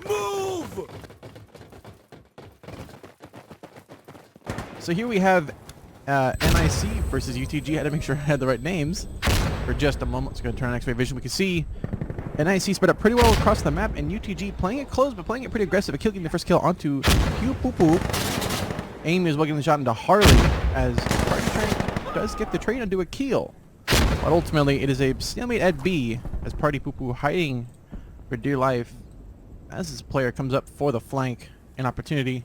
Move! So here we have NiC versus UTG. I had to make sure I had the right names for just a moment. It's going to turn on X-ray vision. We can see NiC spread up pretty well across the map, and UTG playing it close, but playing it pretty aggressive. A kill getting the first kill onto Pew Poo Poo. Aim is well getting the shot into Harley, as Party Train does get the trade onto a kill. But ultimately, it is a stalemate at B, as Party Poo Poo hiding for dear life as this player comes up for the flank. An opportunity.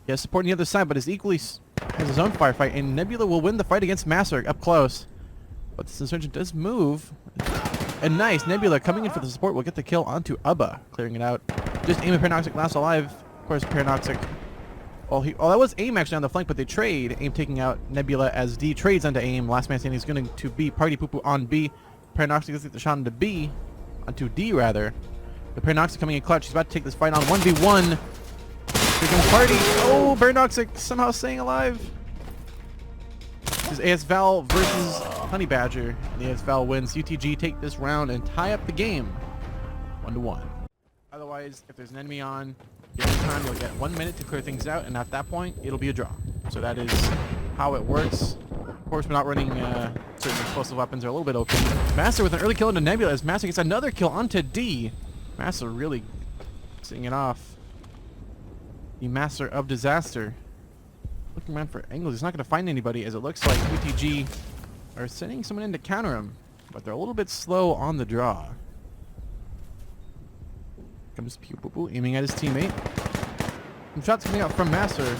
He has support on the other side, but is equally has his own firefight, and Nebula will win the fight against Master up close. But this Insurgent does move. And nice, Nebula coming in for the support will get the kill onto Ubba, clearing it out. Just Aim and Paranoxic last alive. Of course, Paranoxic. Oh, that was Aim actually on the flank, but they trade. Aim taking out Nebula as D trades onto Aim. Last man standing is going to be Party Poo Poo on B. Paranoxic gets the shot onto B, onto D rather. The Paranoxic coming in clutch. He's about to take this fight on 1v1. Here comes Party. Oh, Paranoxic somehow staying alive. This is aswell versus Honey Badger. And the aswell wins. UTG take this round and tie up the game 1-1. Otherwise, if there's an enemy on, every time you'll get 1 minute to clear things out, and at that point, it'll be a draw. So that is how it works. Of course, we're not running certain explosive weapons are a little bit OP. Master with an early kill into Nebula as Master gets another kill onto D. Master really seeing it off. The Master of Disaster. Looking around for angles. He's not going to find anybody, as it looks like UTG are sending someone in to counter him, but they're a little bit slow on the draw. Comes Pew Poo Poo aiming at his teammate. Some shots coming out from Master.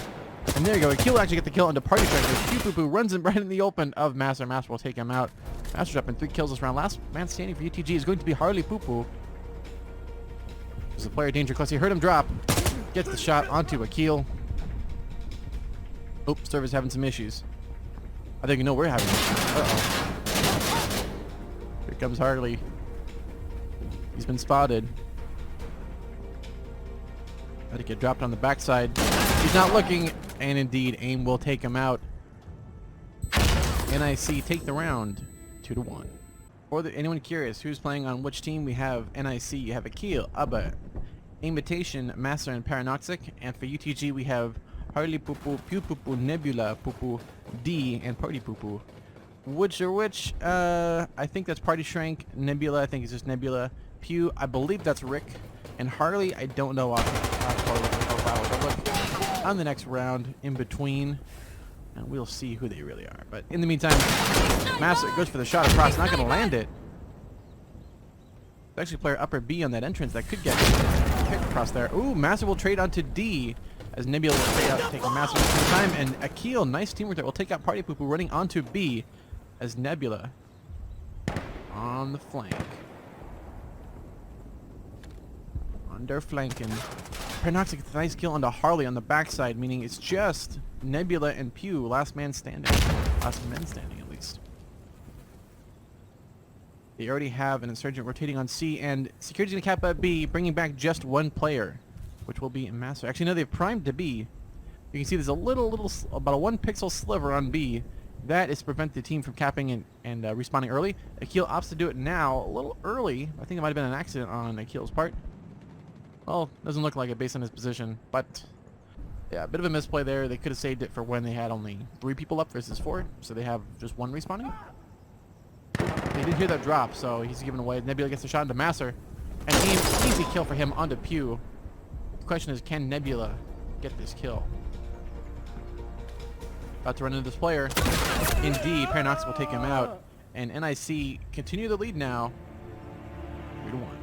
And there you go. A kill actually get the kill onto Party Track. Pew Poo Poo runs in right in the open of Master. Master will take him out. Master's up in 3 kills this round. Last man standing for UTG is going to be Harley Poo Poo. There's a player danger close. He heard him drop. Gets the shot onto Akil. Oh, server's having some issues. I think you know we're having issues. Uh-oh. Here comes Harley. He's been spotted. Had to get dropped on the backside. He's not looking, and indeed, Aim will take him out. NiC take the round 2-1. For anyone curious who's playing on which team, we have NiC, you have Akil, Ubba, Invitation, Master, and Paranoxic. And for UTG, we have Harley Poo Poo, Pew Poo Poo, Nebula Poo Poo, D, and Party Poo Poo. Which are which? I think that's Party Shrank. Nebula, I think it's just Nebula. Pew, I believe that's Rick. And Harley, I don't know off look on the next round in between, and we'll see who they really are. But in the meantime, Master goes for the shot across, not going to land it. There's actually player upper B on that entrance that could get kicked across there. Ooh, Master will trade onto D as Nebula will trade out, taking Master at the same time. And Akil, nice teamwork there, will take out Party Poo Poo running onto B as Nebula on the flank. Under flanking. Paranoxic gets a nice kill onto Harley on the backside, meaning it's just Nebula and Pew, last man standing. Last men standing, at least. They already have an Insurgent rotating on C, and Security's going to cap at B, bringing back just one player, which will be Master. Actually, no, they've primed to B. You can see there's a little, about a 1 pixel sliver on B. That is to prevent the team from capping and respawning early. Akil opts to do it now, a little early. I think it might have been an accident on Akil's part. Well, doesn't look like it based on his position, but yeah, a bit of a misplay there. They could have saved it for when they had only 3 people up versus 4, so they have just 1 respawning. They did hear that drop, so he's given away. Nebula gets a shot into Master, and easy kill for him onto Pew. The question is, can Nebula get this kill? About to run into this player. Indeed, Paranoxic will take him out, and NiC continue the lead now, 3-1.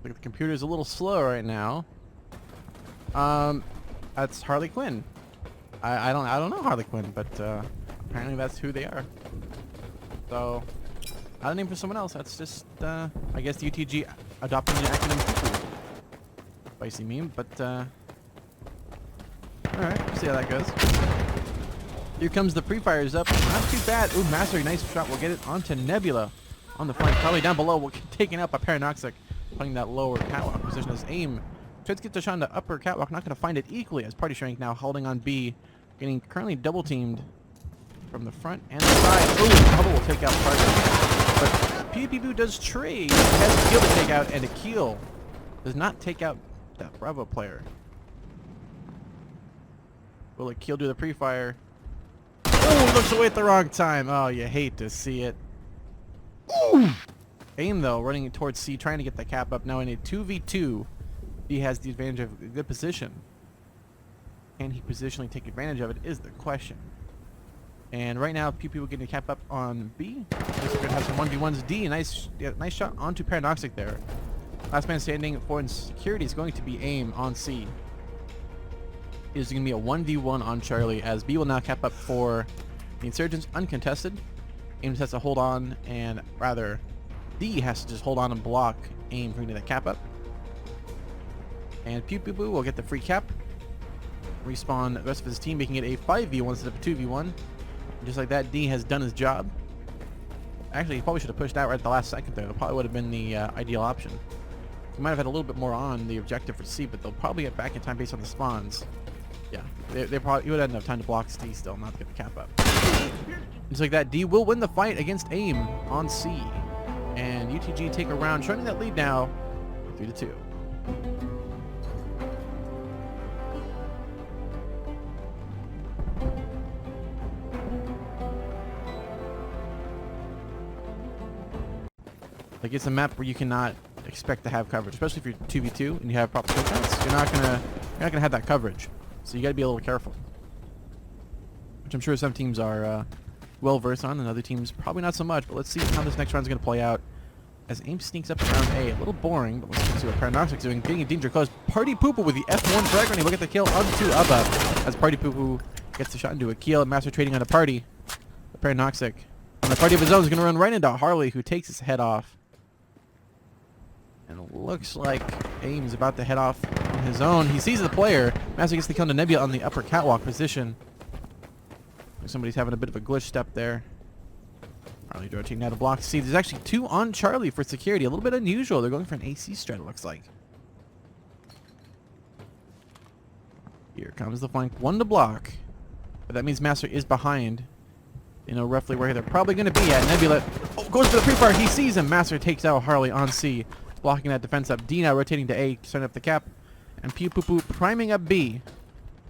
The computer's a little slow right now. That's Harley Quinn. I don't know Harley Quinn, but apparently that's who they are. So, not a name for someone else. That's just I guess the UTG adopting the acronym Cuckoo. Spicy meme, but Alright, we'll see how that goes. Here comes the pre-fires up. Not too bad. Ooh, Master, nice shot. We'll get it onto Nebula on the flank. Probably down below. We're taken out by Paranoxic, playing that lower catwalk position as aim. Tries to get the shot on the upper catwalk. Not going to find it equally as Party Shrink now holding on B. Getting currently double teamed from the front and the side. Ooh, Hubble will take out Party. But PPP does trade. Has a kill to take out and a kill. Does not take out that Bravo player. Will a kill do the pre-fire? Oh, looks away at the wrong time. Oh, you hate to see it. Ooh. Aim, though, running towards C, trying to get the cap up. Now in a 2v2, he has the advantage of a good position. Can he positionally take advantage of it is the question. And right now, PP will get a cap up on B. We're going to have some 1v1s. D, nice shot onto Paranoxic there. Last man standing for security is going to be aim on C. It is going to be a 1v1 on Charlie as B will now cap up for the Insurgents uncontested. Aim just has to hold on, and rather D has to just hold on and block aim for getting that cap up. And Pew Pew Boo will get the free cap. Respawn the rest of his team, making it a 5v1 instead of a 2v1. And just like that, D has done his job. Actually, he probably should have pushed out right at the last second there. That probably would have been the ideal option. He might have had a little bit more on the objective for C, but they'll probably get back in time based on the spawns. Yeah, they probably, he would have enough time to block D still, not to get the cap up. Just like that, D will win the fight against aim on C. And UTG take a round, showing that lead now 3-2. Like, it's a map where you cannot expect to have coverage, especially if you're 2v2 and you have proper defense. You're not gonna have that coverage, so you got to be a little careful. Which I'm sure some teams are well versed on, and other teams probably not so much. But let's see how this next round is going to play out. As aim sneaks up around A, a little boring, but let's see what Paranoxic's doing. Getting in danger close. Party Poo-Poo with the F1 frag grenade. We'll get the kill onto Ubba as Party Poo-Poo gets the shot into a kill. Master trading on a Party. Paranoxic on the party of his own is going to run right into Harley, who takes his head off. And it looks like aim's about to head off on his own. He sees the player. Master gets the kill on Nebula on the upper catwalk position. Somebody's having a bit of a glitch step there. Harley rotating now to block C. There's actually two on Charlie for security. A little bit unusual. They're going for an AC strat, it looks like. Here comes the flank. One to block. But that means Master is behind. You know roughly where they're probably going to be at. Nebula goes for the pre-fire. He sees him. Master takes out Harley on C. Blocking that defense up. D now rotating to A to turn up the cap. And Pew Poo Poo priming up B.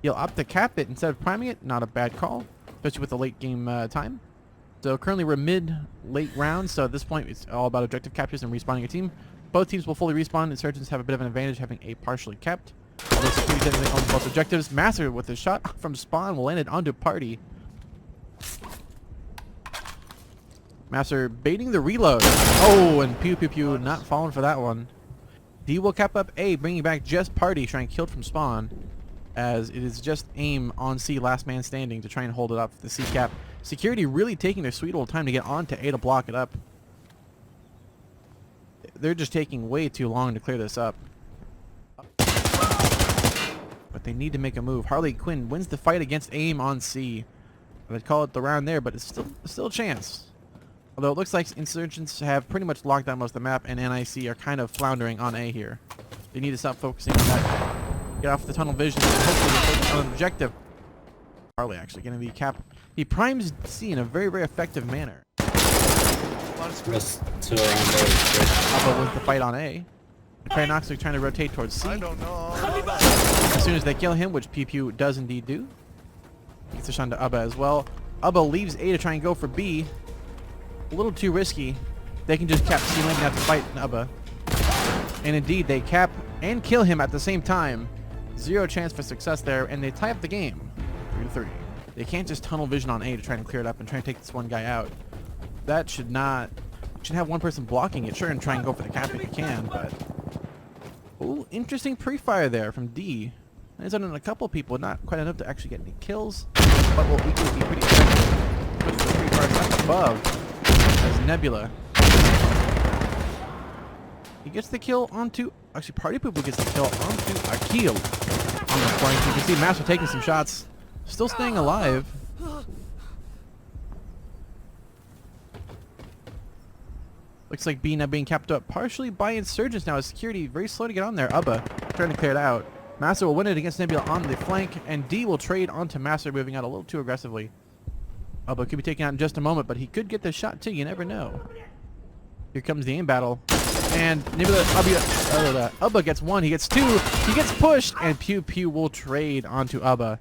He'll opt to cap it instead of priming it. Not a bad call, especially with the late game time. So currently we're mid-late round, so at this point it's all about objective captures and respawning a team. Both teams will fully respawn. Insurgents have a bit of an advantage having A partially kept. The security technically owns both objectives. Master with a shot from spawn will land it onto Party. Master baiting the reload. Oh, and Pew Pew Pew not falling for that one. D will cap up A, bringing back just Party, trying killed from spawn, as it is just aim on C, last man standing, to try and hold it up for the C cap. Security really taking their sweet old time to get on to A to block it up. They're just taking way too long to clear this up. But they need to make a move. Harley Quinn wins the fight against aim on C. I'd call it the round there, but it's still a chance. Although it looks like Insurgents have pretty much locked down most of the map, and NiC are kind of floundering on A here. They need to stop focusing on that. Get off the tunnel vision and hopefully focus on an objective. Harley actually getting the cap. He primes C in a very, very effective manner. Just two around there. Alpha wins the fight on A. Paranoxic trying to rotate towards C. As soon as they kill him, which Pew does indeed do, gets a shot to Ubba as well. Ubba leaves A to try and go for B. A little too risky. They can just cap C, landing out to fight Ubba. And indeed, they cap and kill him at the same time. Zero chance for success there, and they tie up the game. 3-3. They can't just tunnel vision on A to try and clear it up and try and take this one guy out. That should not... should have one person blocking it, sure, and try and go for the cap if you can, but... Ooh, interesting pre-fire there from D. He's on a couple people, not quite enough to actually get any kills, but will equally be pretty effective. Puts the pre-fire up above as Nebula. He gets the kill onto... actually, Party Poo Poo gets the kill onto Akil on the flank. You can see Master taking some shots, still staying alive. Looks like B now being capped up partially by Insurgents now as security very slow to get on there. Ubba trying to clear it out. Master will win it against Nebula on the flank, and D will trade onto Master, moving out a little too aggressively. Ubba could be taken out in just a moment, but he could get the shot too, you never know. Here comes the aim battle. And Nebula, Ubba gets one, he gets two, he gets pushed, and Pew Pew will trade onto Ubba.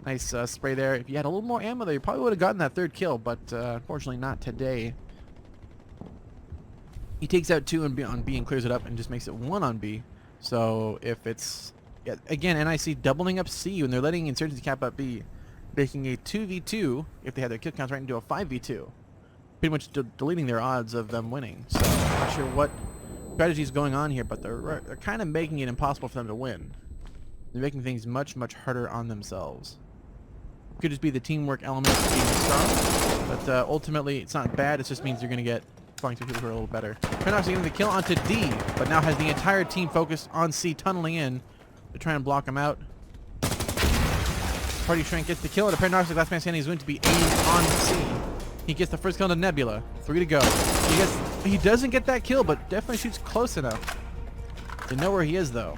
Nice spray there. If you had a little more ammo there, you probably would have gotten that third kill, but unfortunately not today. He takes out 2 on B and clears it up and just makes it 1 on B. So if it's, yeah, again, NiC doubling up C when they're letting Insurgency cap up B, making a 2v2 if they had their kill counts right into a 5v2. Pretty much deleting their odds of them winning. So I'm not sure what strategy is going on here, but they're kind of making it impossible for them to win. They're making things much, much harder on themselves. Could just be the teamwork element of being strong, but ultimately it's not bad. It just means you're going to get flying through people who are a little better. Prenox getting the kill onto D, but now has the entire team focused on C, tunneling in to try and block him out. Party Shrink gets the kill, and Prenox, last man standing, is going to be aimed on C. He gets the first kill on Nebula. 3 to go. He doesn't get that kill, but definitely shoots close enough to know where he is, though.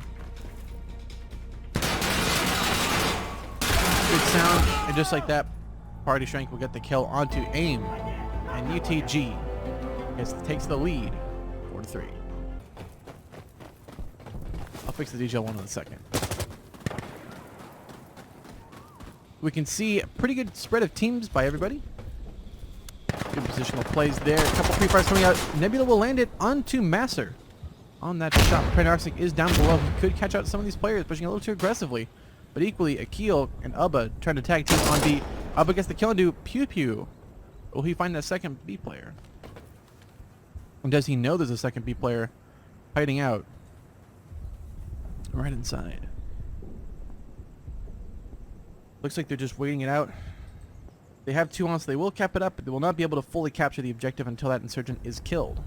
Good sound, and just like that, Party Shrink will get the kill onto AIM, and UTG takes the lead, 4-3. I'll fix the DGL one in a second. We can see a pretty good spread of teams by everybody. Good positional plays there. A couple free fires coming out. Nebula will land it onto Masser on that shot. Prenoxic is down below. He could catch out some of these players, pushing a little too aggressively. But equally, Akil and Ubba trying to tag team on B. Ubba gets the kill into Pew Pew. Will he find that second B player? And does he know there's a second B player hiding out right inside? Looks like they're just waiting it out. They have 2 on, so they will cap it up, but they will not be able to fully capture the objective until that insurgent is killed.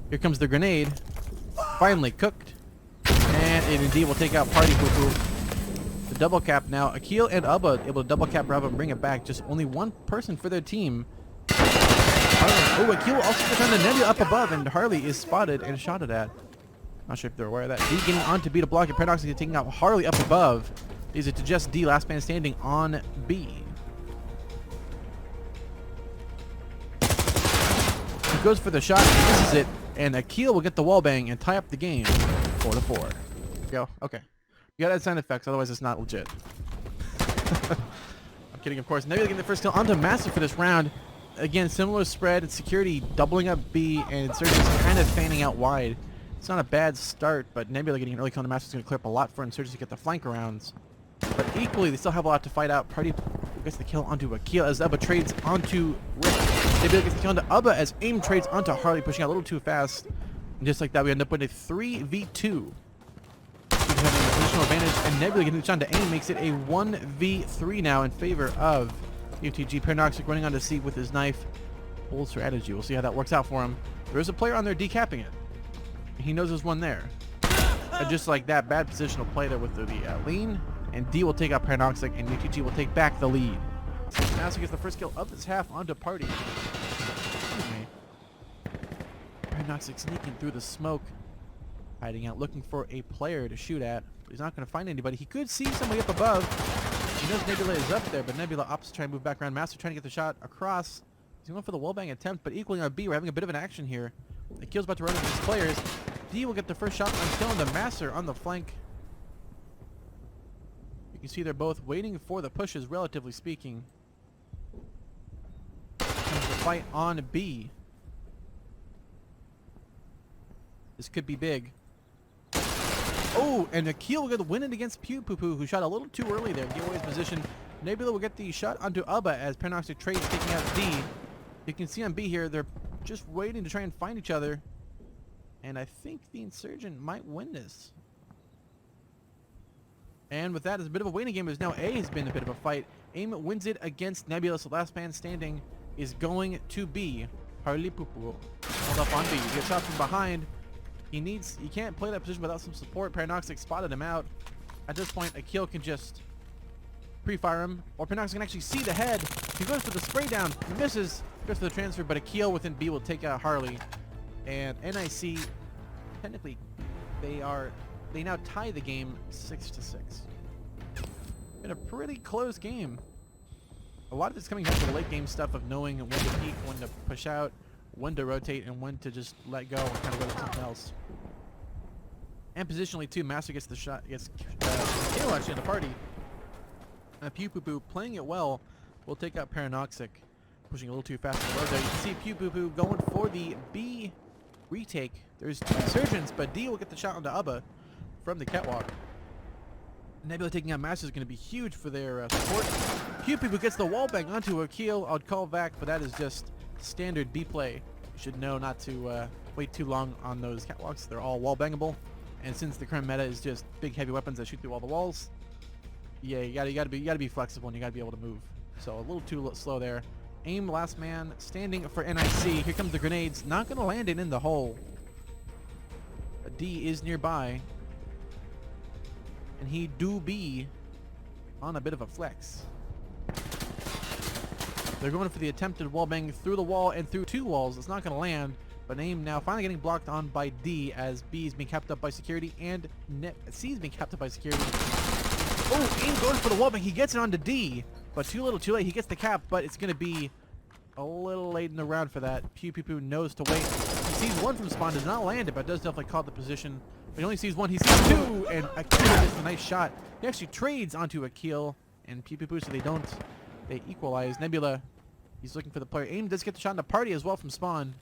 Here comes the grenade. Finally cooked. And it indeed will take out Party Poo Poo. The double cap now. Akil and Ubba able to double cap Bravo and bring it back. Just only 1 person for their team. Oh, Akil will also defend the Nebula up above, and Harley is spotted and shot at. Not sure if they're aware of that. D getting on to B to block it. Paradox is taking out Harley up above. Is it to just D, last man standing on B? He goes for the shot, misses it, and Akil will get the wall bang and tie up the game. 4-4. Go. Okay. You gotta add sound effects, otherwise it's not legit. I'm kidding, of course. Nebula getting the first kill onto Master for this round. Again, similar spread. Security doubling up B, and Insurgency kind of fanning out wide. It's not a bad start, but Nebula getting an early kill on the Master is going to clear up a lot for Insurgency to get the flank arounds. But equally, they still have a lot to fight out. Party gets the kill onto Akil as Ubba trades onto Rick. Nebula gets the kill onto Ubba as AIM trades onto Harley, pushing out a little too fast. And just like that, we end up with a 3v2. Having a positional advantage, and Nebula getting the shot to AIM makes it a 1v3 now in favor of UTG. Paranoxic running onto C with his knife. Bold strategy. We'll see how that works out for him. There's a player on there decapping it. He knows there's one there. And just like that, bad positional play there with the lean. And D will take out Paranoxic, and UTG will take back the lead. Master gets the first kill of this half onto Party. Excuse me. Paranoxic sneaking through the smoke. Hiding out, looking for a player to shoot at. But he's not going to find anybody. He could see somebody up above. He knows Nebula is up there, but Nebula opts to try and move back around. Master trying to get the shot across. He's going for the wallbang attempt, but equally on B, we're having a bit of an action here. Akil's about to run into these players. D will get the first shot on killing the Master on the flank. You can see they're both waiting for the pushes, relatively speaking. Comes the fight on B. This could be big. Oh, and Akil will get the win it against Pew Poo Poo, who shot a little too early there. Give away his position. Nebula will get the shot onto Ubba as Paranoxic trades taking out D. You can see on B here, they're just waiting to try and find each other. And I think the Insurgent might win this. And with that, it's a bit of a waiting game, as now A has been a bit of a fight. AIM wins it against Nebula, so last man standing is going to be Harley Poo Poo. Hold up on B. He gets shot from behind. He can't play that position without some support. Paranoxic spotted him out. At this point, Akil can just pre-fire him, or Pinox can actually see the head. He goes for the spray down, misses, goes for the transfer, but Akil within B will take out Harley. And NiC, technically, they now tie the game 6-6. Been a pretty close game. A lot of it's coming down to the late game stuff of knowing when to peek, when to push out, when to rotate, and when to just let go and kind of go to something else. And positionally too, Master gets the shot, gets kill actually in the party. Pew Poo Poo playing it well will take out Paranoxic, pushing a little too fast to the road there. You can see Pew Poo Poo going for the B retake. There's two insurgents, but D will get the shot onto Ubba from the catwalk. Nebula taking out Master is going to be huge for their support. Pew Poo Poo gets the wall bang onto Akil. I'd call back, but that is just standard B play. You should know not to wait too long on those catwalks. They're all wall bangable. And since the current meta is just big heavy weapons that shoot through all the walls, yeah, you gotta be flexible and you gotta be able to move. So a little too slow there. Aim last man standing for NiC. Here comes the grenades. Not gonna land it in the hole. But D is nearby, and he do be on a bit of a flex. They're going for the attempted wall bang through the wall and through two walls. It's not gonna land. But AIM now finally getting blocked on by D as B is being kept up by security and C is being kept up by security. Oh, AIM goes for the wall bang. He gets it onto D, but too little too late. He gets the cap, but it's going to be a little late in the round for that. Pew Pew Pew knows to wait. He sees one from spawn, does not land it, but does definitely call the position. But he only sees one, he sees two, and Akil gets a nice shot. He actually trades onto Akil and Pew Pew Pew, so they equalize. Nebula, he's looking for the player. AIM does get the shot in the party as well from spawn.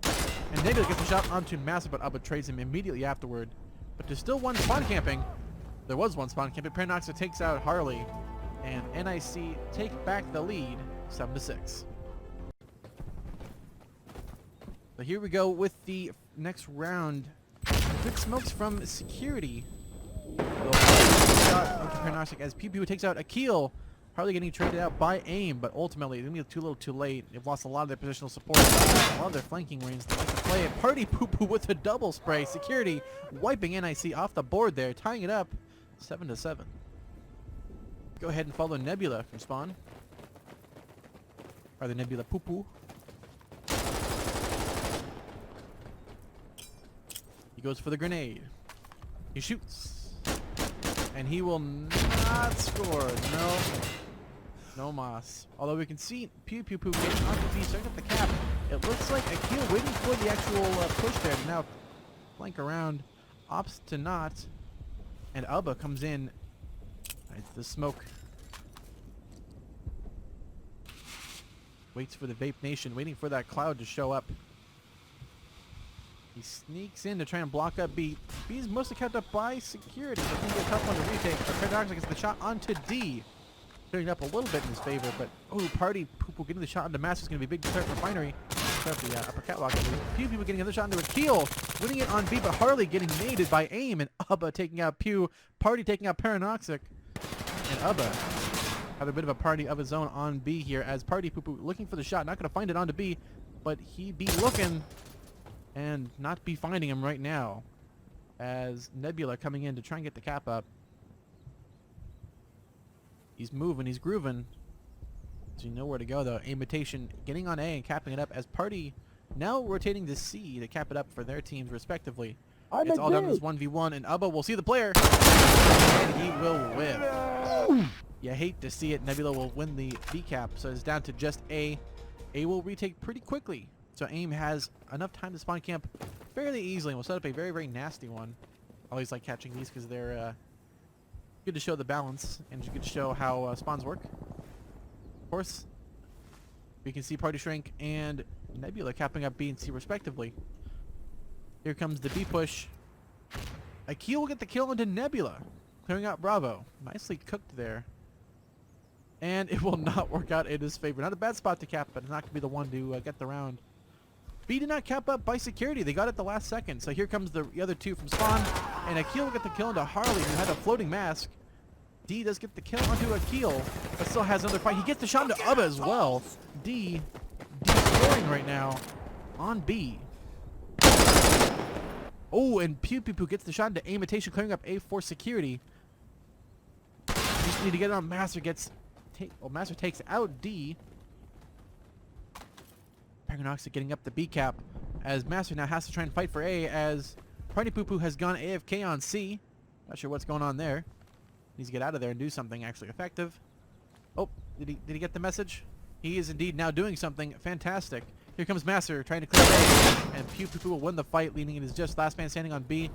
And Nebula gets a shot onto Massive, but Ubba trades him immediately afterward. But there's still one spawn camping. There was one spawn camping. Paranoxa takes out Harley, and NiC take back the lead, 7-6. So here we go with the next round. Quick smokes from security. Shot onto Paranoxic as Pew Pew takes out Akil. Harley getting traded out by AIM, but ultimately it's going to be too little too late. They've lost a lot of their positional support, a lot of their flanking range. They like to play it. Party Poo Poo with a double spray. Security wiping NiC off the board there, tying it up 7-7. Go ahead and follow Nebula from spawn. Or the Nebula Poo Poo. He goes for the grenade. He shoots. And he will not score. No mas. Although we can see Pew Pew Poo getting onto B, starting up the cap. It looks like Akil waiting for the actual push there to now flank around. Opts to not. And Ubba comes in. It's the smoke. Waits for the Vape Nation, waiting for that cloud to show up. He sneaks in to try and block up B. B's mostly kept up by security. It's going to be a tough one to retake. But Paradox gets the shot onto D. Clearing up a little bit in his favor, but Party Poo Poo getting the shot onto Master is going to be a big start for Refinery. Start the upper catwalk. Pew Pew getting another shot into Akil, winning it on B, but Harley getting naded by AIM, and Ubba taking out Pew. Party taking out Paranoxic, and Ubba have a bit of a party of his own on B here as Party Poo Poo looking for the shot, not going to find it onto B, but he be looking and not be finding him right now as Nebula coming in to try and get the cap up. He's moving, he's grooving. So you know where to go though. Imitation getting on A and capping it up as Party now rotating to C to cap it up for their teams respectively. It's all down to this 1v1 and Ubba will see the player and he will win. You hate to see it. Nebula will win the B cap, so it's down to just A. A will retake pretty quickly. So AIM has enough time to spawn camp fairly easily and we'll set up a very, very nasty one. I always like catching these because they're good to show the balance and good to show how spawns work. Of course, we can see Party Shrink and Nebula capping up B and C respectively. Here comes the B push. Akil will get the kill into Nebula, clearing out Bravo. Nicely cooked there. And it will not work out in his favor. Not a bad spot to cap, but it's not going to be the one to get the round. B did not cap up by security. They got it the last second. So here comes the other two from spawn. And Akil will get the kill into Harley, who had a floating mask. D does get the kill onto Akil, but still has another fight. He gets the shot into Ubba as well. D scoring right now on B. Oh, and Pew Pew Pew gets the shot into Imitation, clearing up A for security. Just need to get it on Master. Master takes out D. Paranoxic getting up the B cap as Master now has to try and fight for A as Party Poo Poo has gone AFK on C. Not sure what's going on there. Needs to get out of there and do something actually effective. Oh, did he get the message? He is indeed now doing something fantastic. Here comes Master trying to clear A, and Pew Pew Pew will win the fight, leading it is just last man standing on B.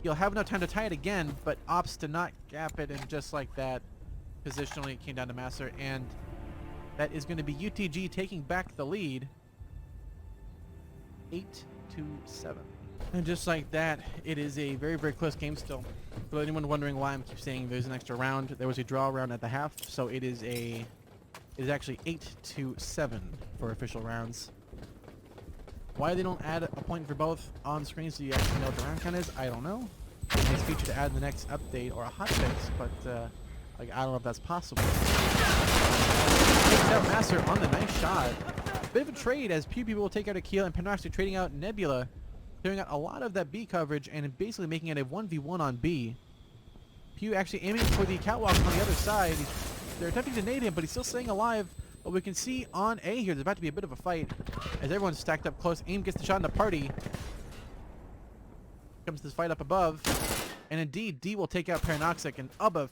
He'll have enough time to tie it again, but opts to not gap it, and just like that, positionally it came down to Master, and that is going to be UTG taking back the lead, 8-7. And just like that, it is a very, very close game still. For anyone wondering why I'm keep saying there's an extra round, there was a draw round at the half, so it is actually 8-7 for official rounds. Why they don't add a point for both on screen so you actually know what the round count is, I don't know. It's feature to add in the next update or a hotfix, but like I don't know if that's possible. Takes out Master on the nice shot. Bit of a trade as Pew Pew will take out a kill and Panoxy trading out Nebula, clearing out a lot of that B coverage and basically making it a 1v1 on B. Pew actually aiming for the catwalk on the other side. They're attempting to nade him, but he's still staying alive. But we can see on A here, there's about to be a bit of a fight as everyone's stacked up close. AIM gets the shot in the party. Comes this fight up above. And indeed, D will take out Paranoxic and above.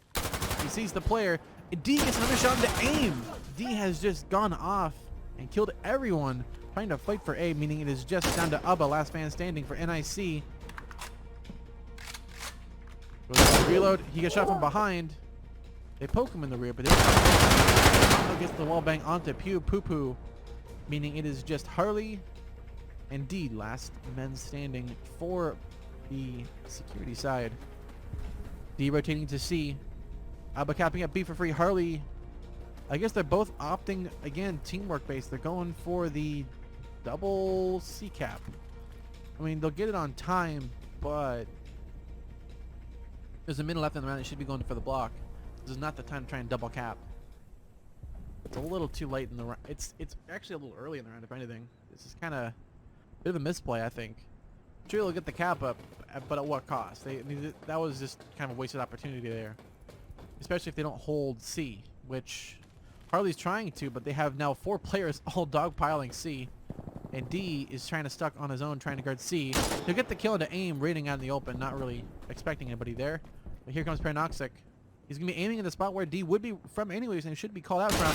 He sees the player. And D gets another shot into AIM. D has just gone off and killed everyone trying to fight for A, meaning it is just down to Ubba, last man standing for NiC. Goes to reload. He gets shot from behind. They poke him in the rear, but they gets the wall bang onto Pew Poo Poo, meaning it is just Harley and D last men standing for the security side. D rotating to C. Ubba capping up B for free. Harley, I guess they're both opting, again, teamwork based. They're going for the double C cap. I mean, they'll get it on time, but there's a minute left in the round. They should be going for the block. This is not the time to try and double cap. It's a little too late in the round. It's actually a little early in the round, if anything. This is kind of a bit of a misplay, I think. Sure, they'll get the cap up, but at what cost? I mean, that was just kind of a wasted opportunity there. Especially if they don't hold C, which Harley's trying to, but they have now 4 players all dogpiling C. And D is trying to stuck on his own, trying to guard C. He'll get the kill into AIM, raiding out in the open, not really expecting anybody there. But here comes Paranoxic. He's going to be aiming in the spot where D would be from anyways, and he should be called out from.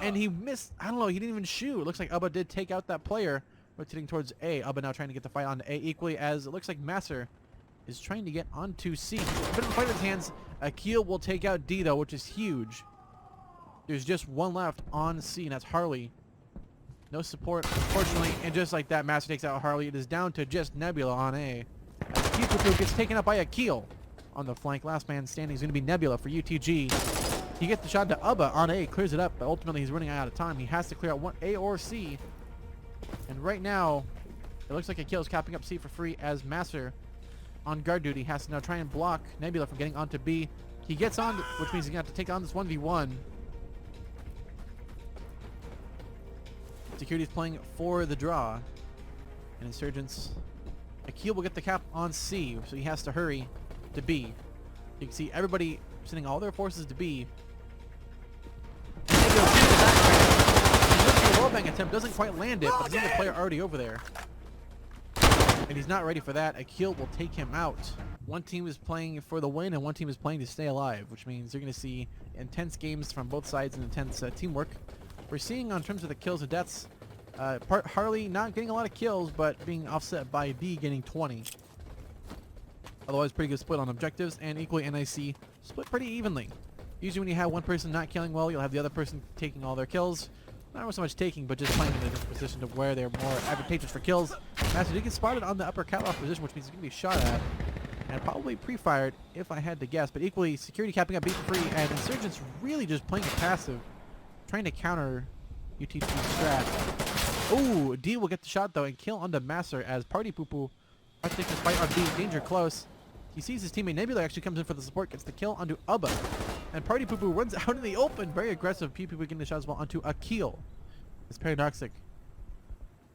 And he missed. I don't know. He didn't even shoot. It looks like Ubba did take out that player, rotating towards A. Ubba now trying to get the fight on A equally, as it looks like Master is trying to get onto C. Bit of a fight with his hands. Akil will take out D, though, which is huge. There's just one left on C, and that's Harley. No support, unfortunately. And just like that, Master takes out Harley. It is down to just Nebula on A. As Pew gets taken out by Akil. On the flank, last man standing is going to be Nebula for UTG. He gets the shot to Ubba on A, clears it up, but ultimately he's running out of time. He has to clear out one A or C. And right now, it looks like Akil is capping up C for free as Master on guard duty has to now try and block Nebula from getting onto B. He gets on, which means he's going to have to take on this 1v1. Security's playing for the draw. And Insurgents. Akil will get the cap on C, so he has to hurry to B. You can see everybody sending all their forces to B. And the wall bang attempt doesn't quite land it, but there's another player already over there. And he's not ready for that. Akil will take him out. One team is playing for the win and one team is playing to stay alive, which means you're going to see intense games from both sides and intense teamwork. We're seeing on terms of the kills and deaths, Harley not getting a lot of kills, but being offset by D getting 20. Otherwise, pretty good split on objectives, and equally NiC split pretty evenly. Usually when you have one person not killing well, you'll have the other person taking all their kills. Not so much taking, but just playing in a different position to where they're more advantageous for kills. Master did get spotted on the upper catwalk position, which means he's going to be shot at. And probably pre-fired, if I had to guess. But equally, security capping up B for free, and Insurgents really just playing it passive. Trying to counter UTG's strat. Ooh, D will get the shot, though, and kill onto Master as Party Poo Poo tries to take this fight on B. Danger close. He sees his teammate Nebula actually comes in for the support, gets the kill onto Ubba. And Party Poo Poo runs out in the open. Very aggressive. Pew Pew getting the shot as well onto Akil. It's Paradoxic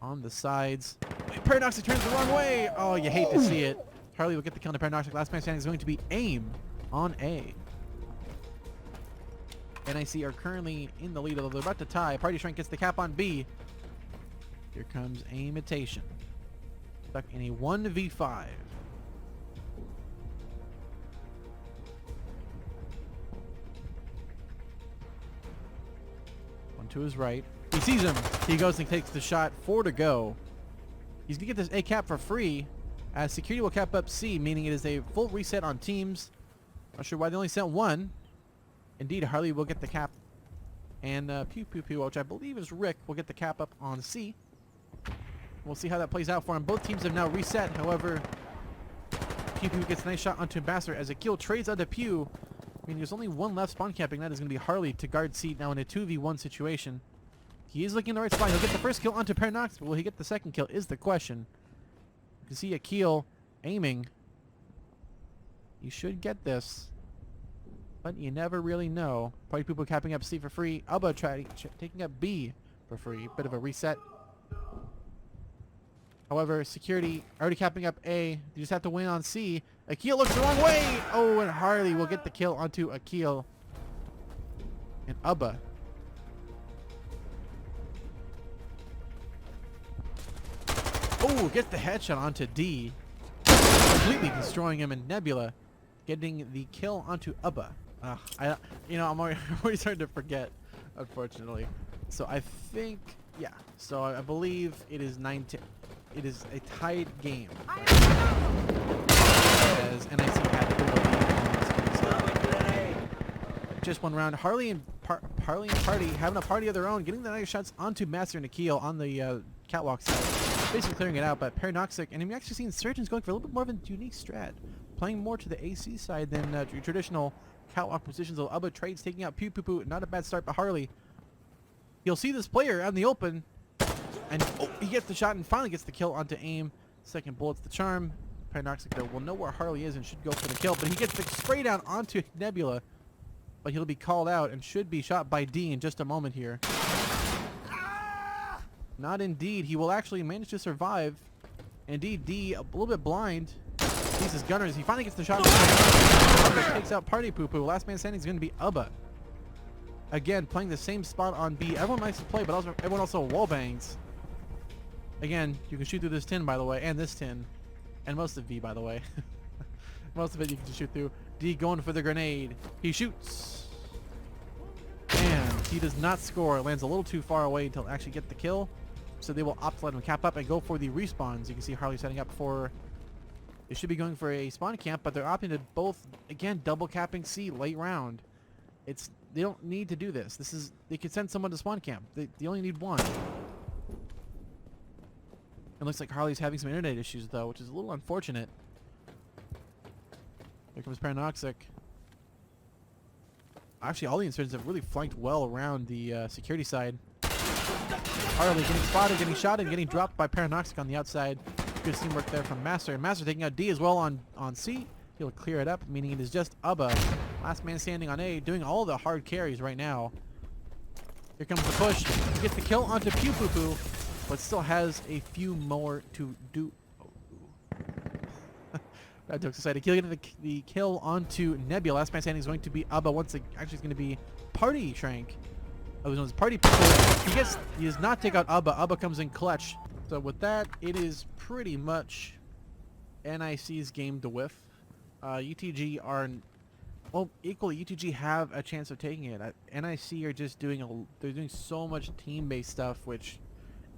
on the sides. Paradoxic turns the wrong way. Oh, you hate to see it. Harley will get the kill on Paradoxic. Last man standing is going to be AIM on A. NiC are currently in the lead, although they're about to tie. Party Shrink gets the cap on B. Here comes Aimitation. Stuck in a 1v5. One to his right. He sees him. He goes and takes the shot. 4 to go. He's going to get this A cap for free, as security will cap up C, meaning it is a full reset on teams. Not sure why they only sent one. Indeed, Harley will get the cap. And Pew Pew Pew, which I believe is Rick, will get the cap up on C. We'll see how that plays out for him. Both teams have now reset. However, Pew Pew gets a nice shot onto Ambassador as a kill trades onto Pew. I mean, there's only one left spawn camping. That is going to be Harley to guard C now in a 2v1 situation. He is looking in the right spot. He'll get the first kill onto Paradox, but will he get the second kill is the question. You can see Akil aiming. You should get this, but you never really know. Party people capping up C for free. Alba taking up B for free. Bit of a reset. However, security already capping up A. You just have to win on C. Akil looks the wrong way. Oh, and Harley will get the kill onto Akil and Ubba. Oh, gets the headshot onto D, completely destroying him, and Nebula getting the kill onto Ubba. I'm already starting to forget, unfortunately. So I think, yeah. So I believe it is 9-10. It is a tied game. As NiC had the lead. Just one round. Harley and Party having a party of their own, getting the nice shots onto Master and Akil on the catwalk side. Basically clearing it out, but Paradoxic, and we actually see Insurgents going for a little bit more of a unique strat. Playing more to the AC side than traditional catwalk positions. Ubba trades, taking out Pew Poo Poo. Not a bad start by Harley. You'll see this player out in the open. And he gets the shot and finally gets the kill onto AIM. Second bullet's the charm. Paradoxic though will know where Harley is and should go for the kill, but he gets the spray down onto Nebula. But he'll be called out and should be shot by D in just a moment here. Not indeed. He will actually manage to survive. Indeed, D a little bit blind. Sees his gunners. He finally gets the shot. Takes out Party Poo Poo. Last man standing is going to be Ubba. Again, playing the same spot on B. Everyone likes to play, but also everyone also wall bangs. Again, you can shoot through this tin, by the way, and this tin. And most of V, by the way. Most of it you can just shoot through. D going for the grenade. He shoots. And he does not score. It lands a little too far away to actually get the kill. So they will opt to let him cap up and go for the respawns. You can see Harley setting up for... They should be going for a spawn camp, but they're opting to both, again, double capping C late round. They don't need to do this. They could send someone to spawn camp. They only need one. It looks like Harley's having some internet issues though, which is a little unfortunate. Here comes Paradoxic. Actually, all the Insurgents have really flanked well around the security side. Harley getting spotted, getting shot, and getting dropped by Paradoxic on the outside. Good teamwork there from Master. And Master taking out D as well on C. He'll clear it up, meaning it is just Ubba. Last man standing on A, doing all the hard carries right now. Here comes the push. He gets the kill onto Pew Poo Poo, but still has a few more to do. That took society. He'll get the kill onto Nebula. Last man standing is going to be Ubba. Actually, it's going to be Party Shrink. Oh, this Party Poo. He does not take out Ubba. Ubba comes in clutch. So with that, it is pretty much NiC's game to whiff. UTG are, well, equally UTG have a chance of taking it. NiC are just doing they're doing so much team-based stuff, which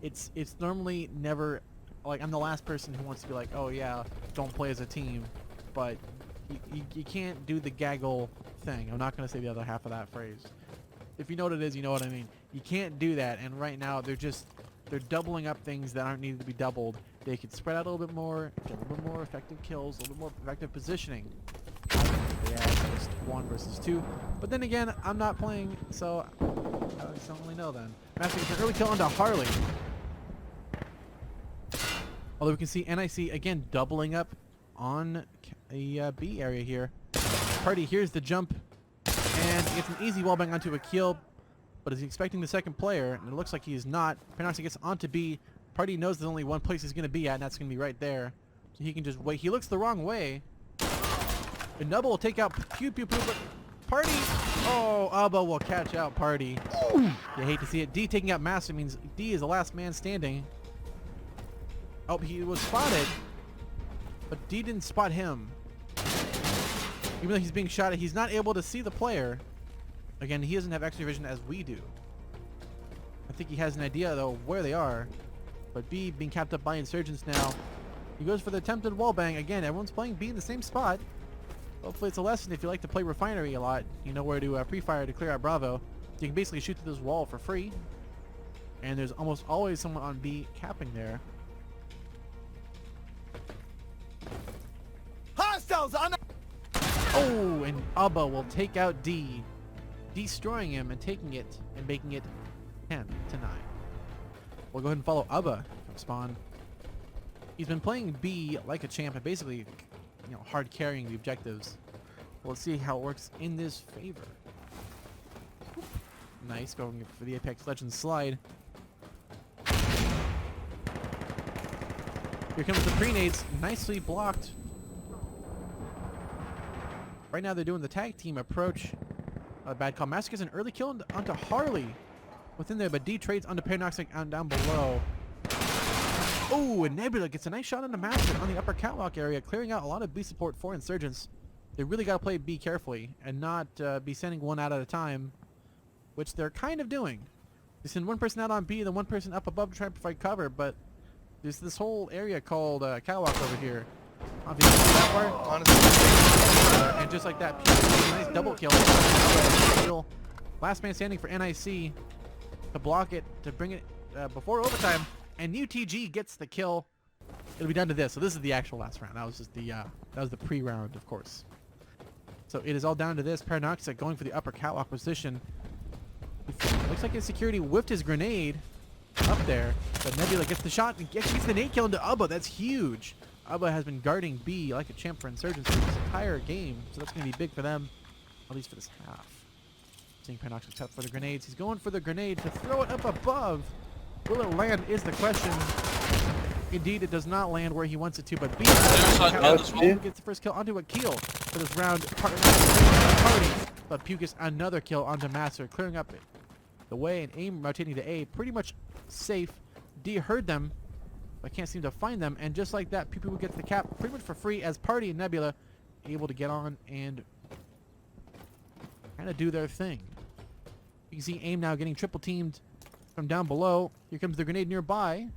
it's normally never, like, I'm the last person who wants to be like, oh yeah, don't play as a team, but you can't do the gaggle thing. I'm not gonna say the other half of that phrase. If you know what it is, you know what I mean. You can't do that, and right now they're doubling up things that aren't needed to be doubled. They could spread out a little bit more, get a little bit more effective kills, a little bit more effective positioning. Yeah, just 1 versus 2. But then again, I'm not playing, so I just don't really know then. Master gets an early kill onto Harley. Although we can see NiC again doubling up on a B area here. Party here's the jump and gets an easy wallbang onto a kill. But is he expecting the second player? And it looks like he is not. Paradoxic gets onto B. Party knows there's only one place he's going to be at, and that's going to be right there. So he can just wait. He looks the wrong way. And Nubble will take out Pew Pew Pew, but Party. Oh, Abba will catch out Party. You hate to see it. D taking out Master means D is the last man standing. Oh, he was spotted, but D didn't spot him. Even though he's being shot at, he's not able to see the player. Again, he doesn't have X-ray vision as we do. I think he has an idea though where they are. But B being capped up by insurgents now. He goes for the attempted wallbang. Again, everyone's playing B in the same spot. Hopefully it's a lesson if you like to play Refinery a lot. You know where to pre-fire to clear out Bravo. You can basically shoot through this wall for free. And there's almost always someone on B capping there. Hostiles on. Oh, and Abba will take out D, destroying him and taking it and making it 10-9. We'll go ahead and follow Abba from spawn. He's been playing B like a champ and basically, hard carrying the objectives. Let's see how it works in this favor. Nice, going for the Apex Legends slide. Here comes the pre-nades, nicely blocked. Right now they're doing the tag team approach. Bad call. Master gets an early kill onto Harley within there, but D trades onto Paradoxic down below. Oh, and Nebula gets a nice shot onto Master on the upper catwalk area, clearing out a lot of B support for insurgents. They really got to play B carefully and not be sending one out at a time, which they're kind of doing. They send one person out on B, then one person up above to try and provide cover, but there's this whole area called catwalk over here. Obviously, that part. Honestly. And just like that, nice double kill. Last man standing for NiC to block it, to bring it before overtime. And UTG gets the kill. It'll be down to this. So this is the actual last round. That was just the that was the pre-round, of course. So it is all down to this. Paradoxic going for the upper catwalk position. Looks like his security whiffed his grenade up there, but Nebula gets the shot and gets the nade kill into Abba. That's huge. Abba has been guarding B like a champ for Insurgents this entire game, so that's going to be big for them, at least for this half. Seeing Paradoxic up for the grenades. He's going for the grenade to throw it up above. Will it land is the question. Indeed, it does not land where he wants it to, but B gets the first kill onto a kill for this round. Party, but Pew gets another kill onto Master, clearing up the way and aim rotating to A. Pretty much safe. D heard them, but can't seem to find them, and just like that, Pew Pew gets the cap pretty much for free as Party and Nebula able to get on and kind of do their thing. You can see AIM now getting triple teamed from down below. Here comes the grenade nearby.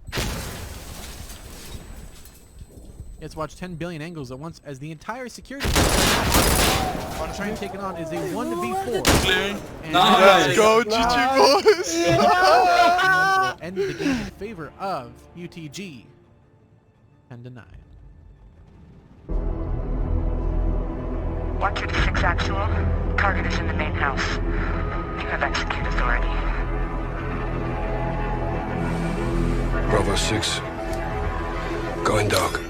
Let's watch 10 billion angles at once as the entire security on trying to take it on is a 1v4. Let's go, GG boys! Will end the game in favor of UTG. 10-9. Watcher to 6 actual. Target is in the main house. You have execute authority. Bravo 6. Going dark.